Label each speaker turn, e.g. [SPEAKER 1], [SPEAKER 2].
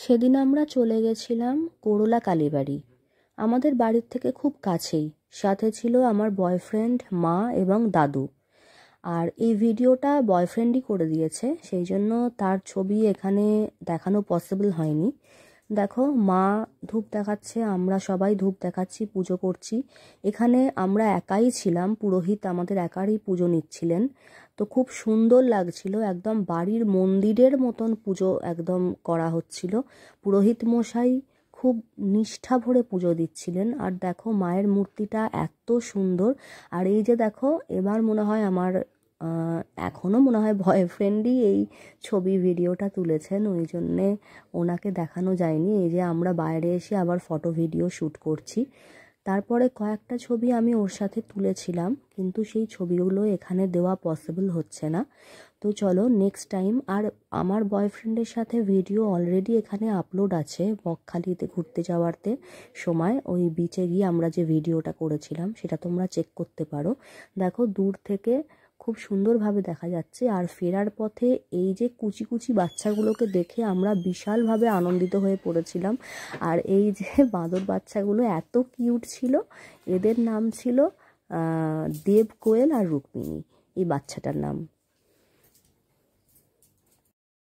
[SPEAKER 1] সেদিন আমরা চলে গেছিলাম করলা কালীবাড়ি। আমাদের বাড়ির থেকে খুব কাছেই। সাথে ছিল আমার বয়ফ্রেন্ড, মা এবং দাদু। আর এই ভিডিওটা বয়ফ্রেন্ডই করে দিয়েছে, সেই জন্য তার ছবি এখানে দেখানো পসিবল হয়নি। দেখো, মা ধূপ দেখাচ্ছে, আমরা সবাই ধূপ দেখাচ্ছি, পুজো করছি। এখানে আমরা একাই ছিলাম, পুরোহিত আমাদের একারই পুজো নিচ্ছিলেন। তো খুব সুন্দর লাগছিল, একদম বাড়ির মন্দিরের মতন পুজো একদম করা হচ্ছিল। পুরোহিত মশাই খুব নিষ্ঠা ভরে পুজো দিচ্ছিলেন। আর দেখো, মায়ের মূর্তিটা এত সুন্দর। আর এই যে দেখো, এবার মনে হয় আমার এখনও মনে হয় বয়ফ্রেন্ডই এই ছবি ভিডিওটা তুলেছেন, ওই জন্যে ওনাকে দেখানো যায়নি। এই যে আমরা বাইরে এসে আবার ফটো ভিডিও শ্যুট করছি। তারপরে কয়েকটা ছবি আমি ওর সাথে তুলেছিলাম, কিন্তু সেই ছবিগুলো এখানে দেওয়া পসিবল হচ্ছে না। তো চলো নেক্সট টাইম। আর আমার বয়ফ্রেন্ডের সাথে ভিডিও অলরেডি এখানে আপলোড আছে, বকখালিতে ঘুরতে যাওয়ারতে সময় ওই বিচে গিয়ে আমরা যে ভিডিওটা করেছিলাম সেটা তোমরা চেক করতে পারো। দেখো, দূর থেকে খুব সুন্দরভাবে দেখা যাচ্ছে। আর ফেরার পথে এই যে কুচি কুচি বাচ্চাগুলোকে দেখে আমরা বিশালভাবে আনন্দিত হয়ে পড়েছিলাম। আর এই যে বাঁদর বাচ্চাগুলো এত কিউট ছিল, এদের নাম ছিল দেব, কোয়েল আর রুক্মিণী, এই বাচ্চাটার নাম।